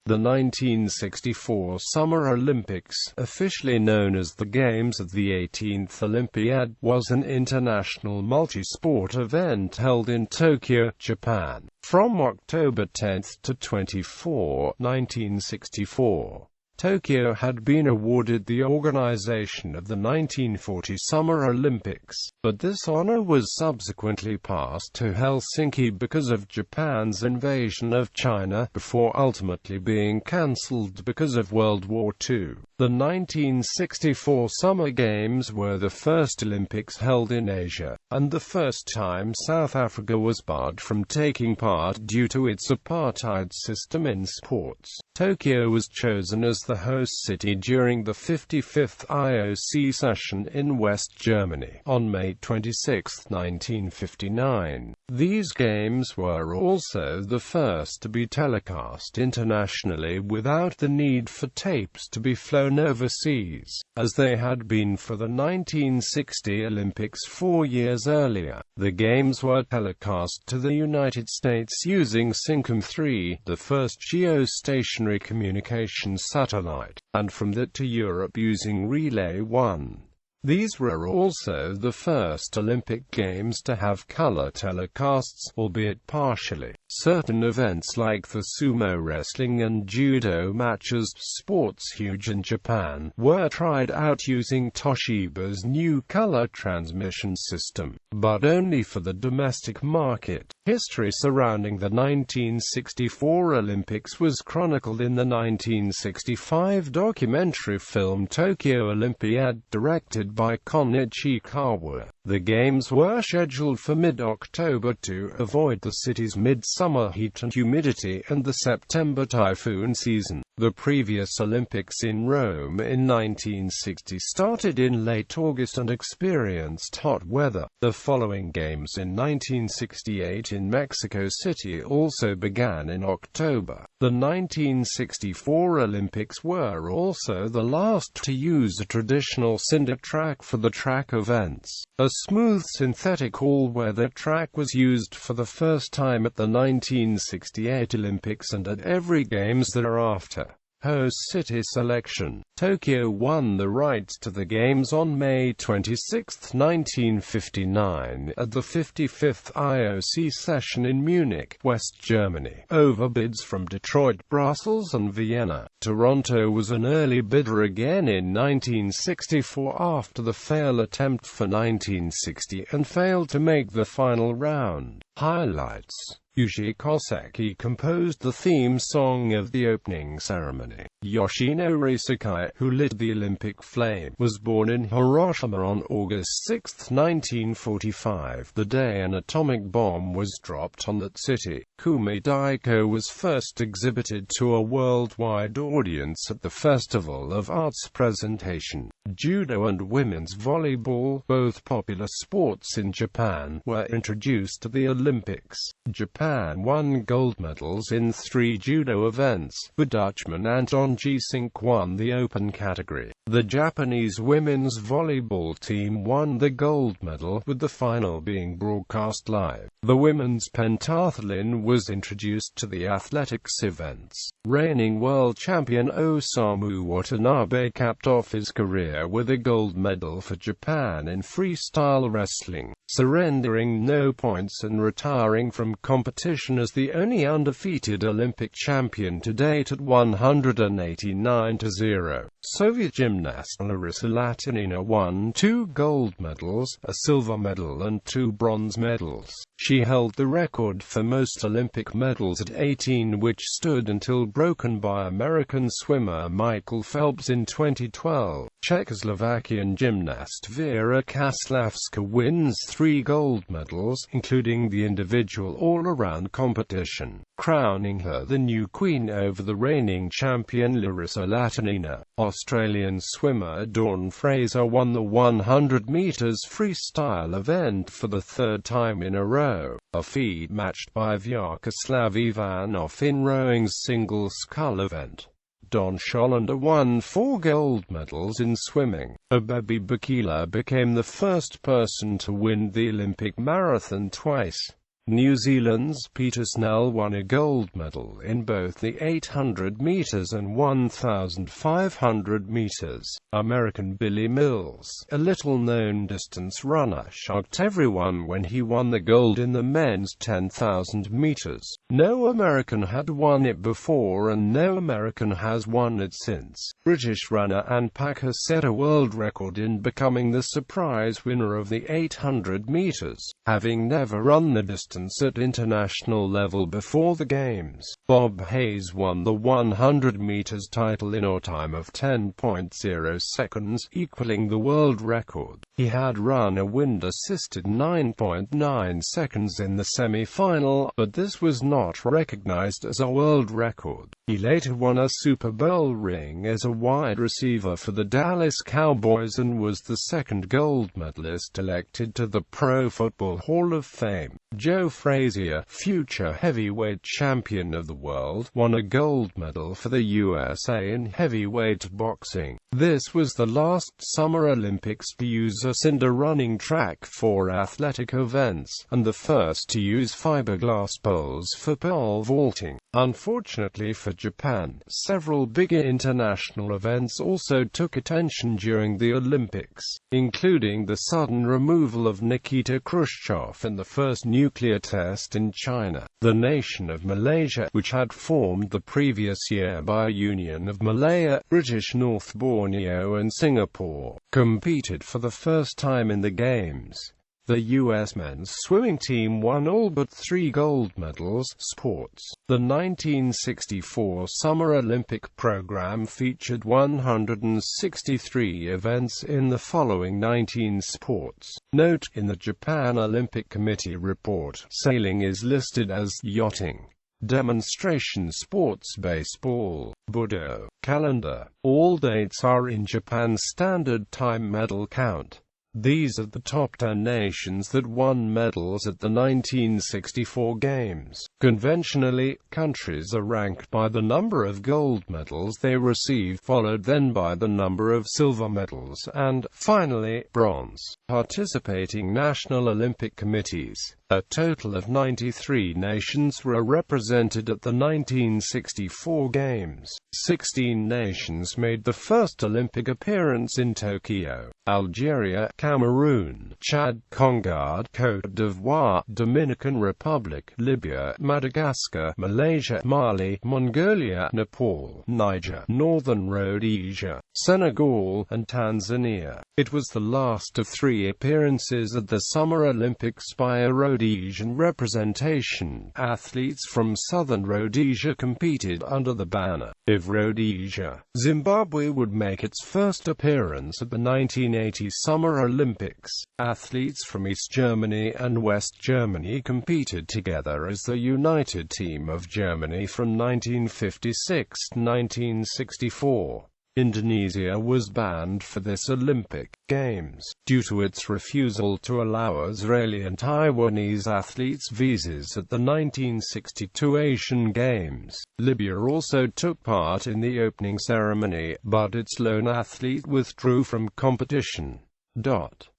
The 1964 Summer Olympics, officially known as the Games of the 18th Olympiad, was an international multi-sport event held in Tokyo, Japan, from October 10 to 24, 1964. Tokyo had been awarded the organization of the 1940 Summer Olympics, but this honor was subsequently passed to Helsinki because of Japan's invasion of China, before ultimately being cancelled because of World War II. The 1964 Summer Games were the first Olympics held in Asia, and the first time South Africa was barred from taking part due to its apartheid system in sports. Tokyo was chosen as the host city during the 55th IOC Session in West Germany on May 26, 1959. These games were also the first to be telecast internationally without the need for tapes to be flown overseas, as they had been for the 1960 Olympics 4 years earlier. The games were telecast to the United States using Syncom-3, the first geostationary communications satellite, and from that to Europe using Relay 1. These were also the first Olympic Games to have color telecasts, albeit partially. Certain events like the sumo wrestling and judo matches, sports huge in Japan, were tried out using Toshiba's new color transmission system, but only for the domestic market. History surrounding the 1964 Olympics was chronicled in the 1965 documentary film Tokyo Olympiad, directed by Konichi Kawa. The games were scheduled for mid-October to avoid the city's midsummer heat and humidity and the September typhoon season. The previous Olympics in Rome in 1960 started in late August and experienced hot weather. The following games in 1968 in Mexico City also began in October. The 1964 Olympics were also the last to use a traditional cinder track for the track events. A smooth synthetic all-weather track was used for the first time at the 1968 Olympics and at every Games thereafter. Host city selection. Tokyo won the rights to the Games on May 26, 1959, at the 55th IOC Session in Munich, West Germany, over bids from Detroit, Brussels and Vienna. Toronto was an early bidder again in 1964 after the failed attempt for 1960 and failed to make the final round. Highlights. Yuji Koseki composed the theme song of the opening ceremony. Yoshinori Sakai, who lit the Olympic flame, was born in Hiroshima on August 6, 1945, the day an atomic bomb was dropped on that city. Kumi Daiko was first exhibited to a worldwide audience at the Festival of Arts presentation. Judo and women's volleyball, both popular sports in Japan, were introduced to the Olympics. Japan won gold medals in 3 judo events. The Dutchman Anton Geesink won the open category. The Japanese women's volleyball team won the gold medal, with the final being broadcast live. The women's pentathlon was introduced to the athletics events. Reigning world champion Osamu Watanabe capped off his career with a gold medal for Japan in freestyle wrestling, surrendering no points and retiring from competition as the only undefeated Olympic champion to date at 189-0. Soviet gymnast Larissa Latinina won 2 gold medals, a silver medal and 2 bronze medals. She held the record for most Olympic medals at 18, which stood until broken by American swimmer Michael Phelps in 2012. Czechoslovakian gymnast Vera Kaslavska wins 3 gold medals, including the individual all-around competition, crowning her the new queen over the reigning champion Larissa Latinina. Australian swimmer Dawn Fraser won the 100 meters freestyle event for the 3rd time in a row, a feat matched by Vyacheslav Ivanov in rowing's single scull event. Don Schollander won 4 gold medals in swimming. Abebe Bikila became the first person to win the Olympic marathon twice. New Zealand's Peter Snell won a gold medal in both the 800 meters and 1,500 meters. American Billy Mills, a little-known distance runner, shocked everyone when he won the gold in the men's 10,000 meters. No American had won it before and no American has won it since. British runner Anne Packer set a world record in becoming the surprise winner of the 800 meters, having never run the distance at international level before the Games. Bob Hayes won the 100 meters title in a time of 10.0 seconds, equaling the world record. He had run a wind-assisted 9.9 seconds in the semi-final, but this was not recognized as a world record. He later won a Super Bowl ring as a wide receiver for the Dallas Cowboys and was the second gold medalist elected to the Pro Football Hall of Fame. Joe Frazier, future heavyweight champion of the world, won a gold medal for the USA in heavyweight boxing. This was the last Summer Olympics to use a cinder running track for athletic events, and the first to use fiberglass poles for pole vaulting. Unfortunately for Japan, several bigger international events also took attention during the Olympics, including the sudden removal of Nikita Khrushchev and the first nuclear test in China. The nation of Malaysia, which had formed the previous year by a union of Malaya, British North Borneo and Singapore, competed for the first time in the Games. The U.S. men's swimming team won all but 3 gold medals. Sports. The 1964 Summer Olympic program featured 163 events in the following 19 sports. Note: in the Japan Olympic Committee report, sailing is listed as yachting. Demonstration sports: baseball, Judo. Calendar. All dates are in Japan's Standard Time medal count. These are the top 10 nations that won medals at the 1964 Games. Conventionally, countries are ranked by the number of gold medals they receive, followed then by the number of silver medals, and, finally, bronze. Participating national Olympic committees. A total of 93 nations were represented at the 1964 Games. 16 nations made the first Olympic appearance in Tokyo: Algeria, Cameroon, Chad, Congo, Côte d'Ivoire, Dominican Republic, Libya, Madagascar, Malaysia, Mali, Mongolia, Nepal, Niger, Northern Rhodesia, Senegal, and Tanzania. It was the last of 3 appearances at the Summer Olympics by a Rhodesian representation. Athletes from southern Rhodesia competed under the banner of Rhodesia. Zimbabwe would make its first appearance at the 1980 Summer Olympics. Athletes from East Germany and West Germany competed together as the United Team of Germany from 1956 to 1964. Indonesia was banned for this Olympic Games, due to its refusal to allow Israeli and Taiwanese athletes visas at the 1962 Asian Games. Libya also took part in the opening ceremony, but its lone athlete withdrew from competition.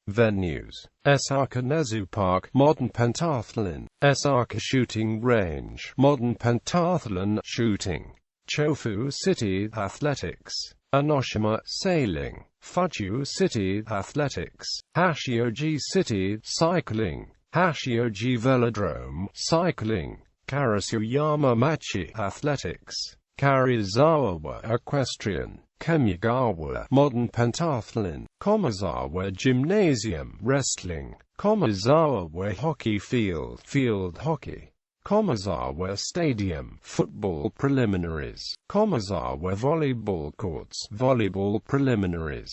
Venues. Osaka Nezu Park, modern pentathlon. Osaka Shooting Range, modern pentathlon shooting. Chofu City Athletics. Enoshima Sailing. Fuchu City Athletics. Hachioji City Cycling. Hachioji Velodrome Cycling. Karasuyama Machi Athletics. Karizawa Equestrian. Kamigawa Modern Pentathlon. Komazawa Gymnasium Wrestling. Komazawa Hockey Field Field Hockey. Komazawa Stadium Football Preliminaries. Komazawa Volleyball Courts Volleyball Preliminaries.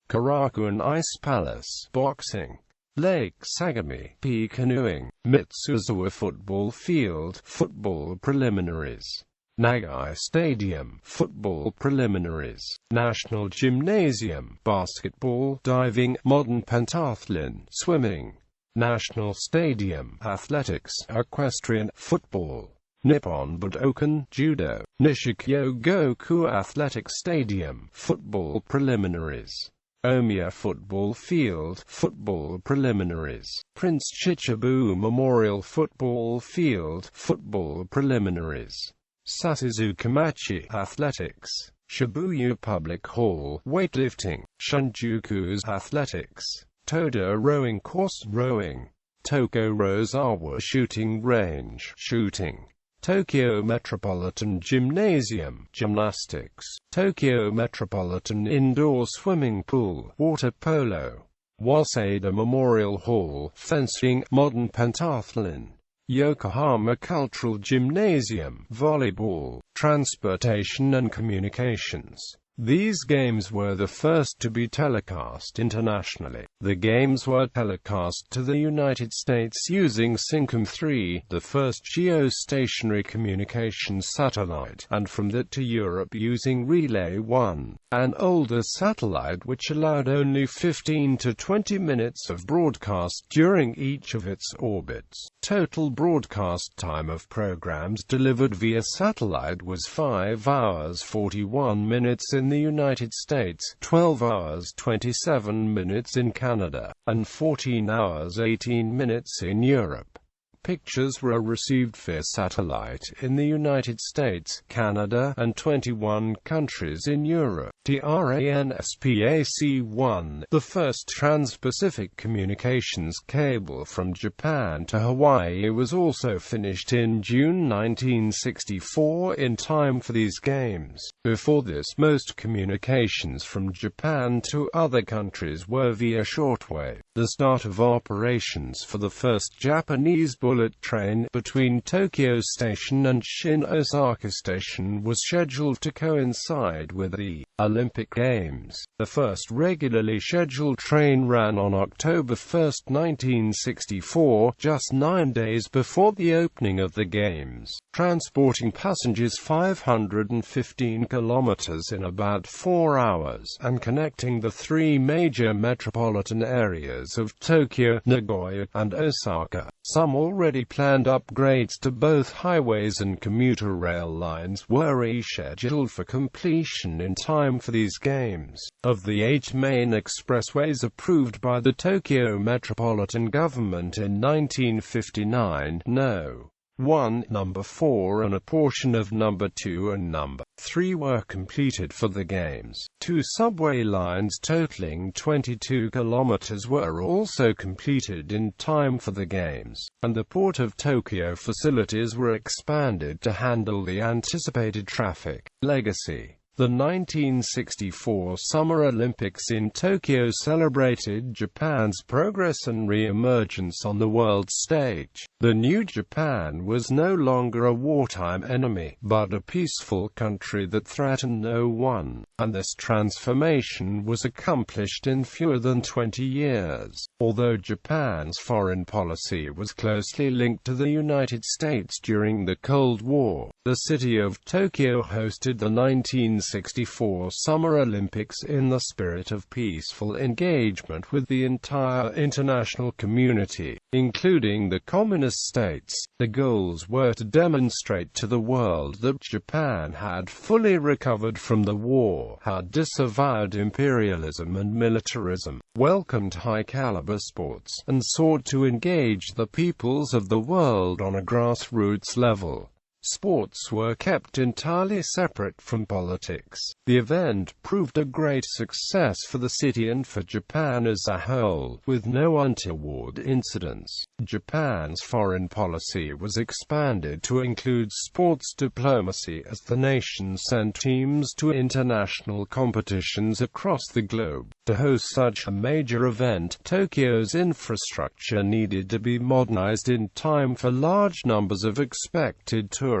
Karakuen Ice Palace Boxing. Lake Sagami Canoeing. Mitsuzawa Football Field Football Preliminaries. Nagai Stadium Football Preliminaries. National Gymnasium Basketball Diving Modern Pentathlon Swimming. National Stadium Athletics Equestrian Football. Nippon Budokan Judo. Nishikyo Goku Athletic Stadium Football Preliminaries. Omiya Football Field, Football Preliminaries. Prince Chichibu Memorial Football Field, Football Preliminaries. Sasizukamachi Athletics. Shibuya Public Hall, Weightlifting. Shinjuku's Athletics. Toda Rowing Course, Rowing. Toko Rozawa Shooting Range, Shooting. Tokyo Metropolitan Gymnasium, Gymnastics. Tokyo Metropolitan Indoor Swimming Pool, Water Polo. Waseda Memorial Hall, Fencing, Modern Pentathlon. Yokohama Cultural Gymnasium, Volleyball. Transportation and Communications. These games were the first to be telecast internationally. The games were telecast to the United States using Syncom-3, the first geostationary communications satellite, and from that to Europe using Relay 1, an older satellite which allowed only 15 to 20 minutes of broadcast during each of its orbits. Total broadcast time of programs delivered via satellite was 5 hours 41 minutes in the United States, 12 hours 27 minutes in Canada, and 14 hours 18 minutes in Europe. Pictures were received via satellite in the United States, Canada, and 21 countries in Europe. TRANSPAC-1, the first trans-Pacific communications cable from Japan to Hawaii, was also finished in June 1964 in time for these games. Before this, most communications from Japan to other countries were via shortwave. The start of operations for the first Japanese bullet train between Tokyo Station and Shin Osaka Station was scheduled to coincide with the Olympic Games. The first regularly scheduled train ran on October 1, 1964, just 9 days before the opening of the Games, transporting passengers 515 kilometers in about 4 hours, and connecting the three major metropolitan areas of Tokyo, Nagoya, and Osaka. Some already planned upgrades to both highways and commuter rail lines were rescheduled for completion in time for these games. Of the 8 main expressways approved by the Tokyo Metropolitan Government in 1959, No. 1, Number 4 and a portion of Number 2 and Number 3 were completed for the Games. 2 subway lines totaling 22 kilometers were also completed in time for the Games, and the Port of Tokyo facilities were expanded to handle the anticipated traffic. Legacy. The 1964 Summer Olympics in Tokyo celebrated Japan's progress and re-emergence on the world stage. The new Japan was no longer a wartime enemy, but a peaceful country that threatened no one, and this transformation was accomplished in fewer than 20 years. Although Japan's foreign policy was closely linked to the United States during the Cold War, the city of Tokyo hosted the 1964 Summer Olympics in the spirit of peaceful engagement with the entire international community, including the communist states. The goals were to demonstrate to the world that Japan had fully recovered from the war, had disavowed imperialism and militarism, welcomed high-caliber sports, and sought to engage the peoples of the world on a grassroots level. Sports were kept entirely separate from politics. The event proved a great success for the city and for Japan as a whole, with no untoward incidents. Japan's foreign policy was expanded to include sports diplomacy as the nation sent teams to international competitions across the globe. To host such a major event, Tokyo's infrastructure needed to be modernized in time for large numbers of expected tourists.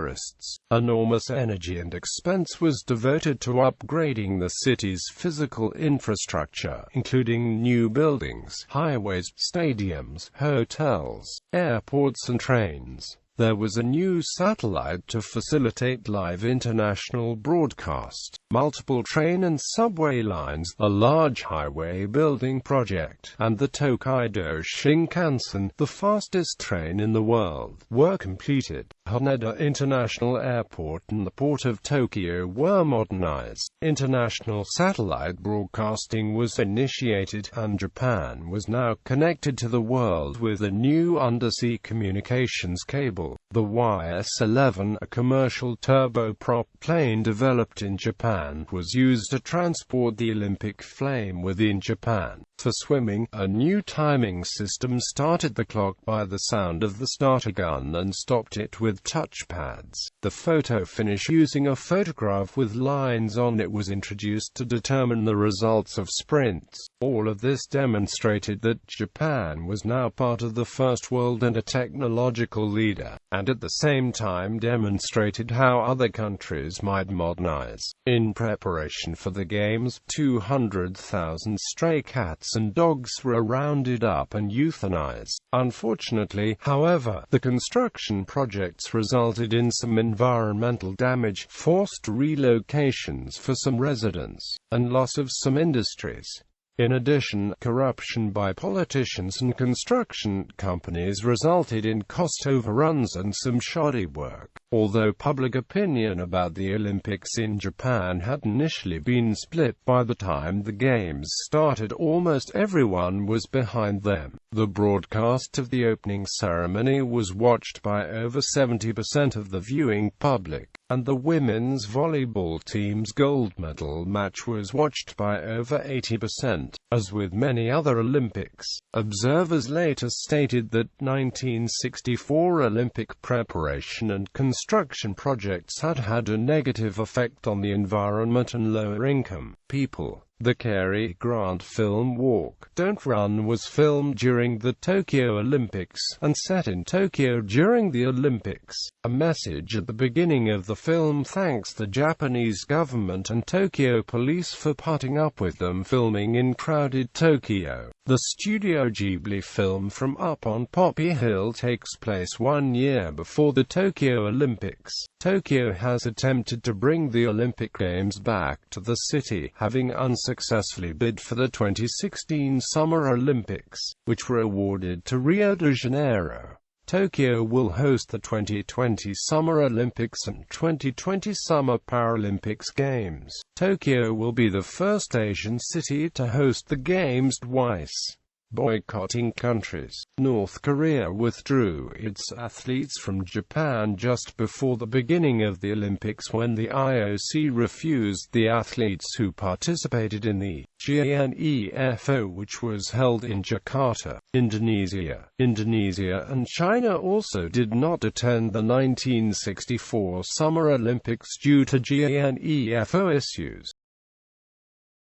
Enormous energy and expense was devoted to upgrading the city's physical infrastructure, including new buildings, highways, stadiums, hotels, airports and trains. There was a new satellite to facilitate live international broadcast, multiple train and subway lines, a large highway building project, and the Tokaido Shinkansen, the fastest train in the world, were completed. Haneda International Airport and the Port of Tokyo were modernized. International satellite broadcasting was initiated, and Japan was now connected to the world with a new undersea communications cable. The YS-11, a commercial turboprop plane developed in Japan, was used to transport the Olympic flame within Japan. For swimming, a new timing system started the clock by the sound of the starter gun and stopped it with touchpads. The photo finish using a photograph with lines on it was introduced to determine the results of sprints. All of this demonstrated that Japan was now part of the first world and a technological leader, and at the same time demonstrated how other countries might modernize. In preparation for the Games, 200,000 stray cats and dogs were rounded up and euthanized. Unfortunately, however, the construction projects resulted in some environmental damage, forced relocations for some residents, and loss of some industries. In addition, corruption by politicians and construction companies resulted in cost overruns and some shoddy work. Although public opinion about the Olympics in Japan had initially been split, by the time the Games started almost everyone was behind them. The broadcast of the opening ceremony was watched by over 70% of the viewing public, and the women's volleyball team's gold medal match was watched by over 80%. As with many other Olympics, observers later stated that 1964 Olympic preparation and construction projects had had a negative effect on the environment and lower-income people. The Cary Grant film Walk, Don't Run was filmed during the Tokyo Olympics, and set in Tokyo during the Olympics. A message at the beginning of the film thanks the Japanese government and Tokyo police for putting up with them filming in crowded Tokyo. The Studio Ghibli film From Up on Poppy Hill takes place 1 year before the Tokyo Olympics. Tokyo has attempted to bring the Olympic Games back to the city, having unsuccessfully bid for the 2016 Summer Olympics, which were awarded to Rio de Janeiro. Tokyo will host the 2020 Summer Olympics and 2020 Summer Paralympics Games. Tokyo will be the first Asian city to host the Games twice. Boycotting countries. North Korea withdrew its athletes from Japan just before the beginning of the Olympics when the IOC refused the athletes who participated in the GNEFO, which was held in Jakarta, Indonesia. Indonesia and China also did not attend the 1964 Summer Olympics due to GNEFO issues.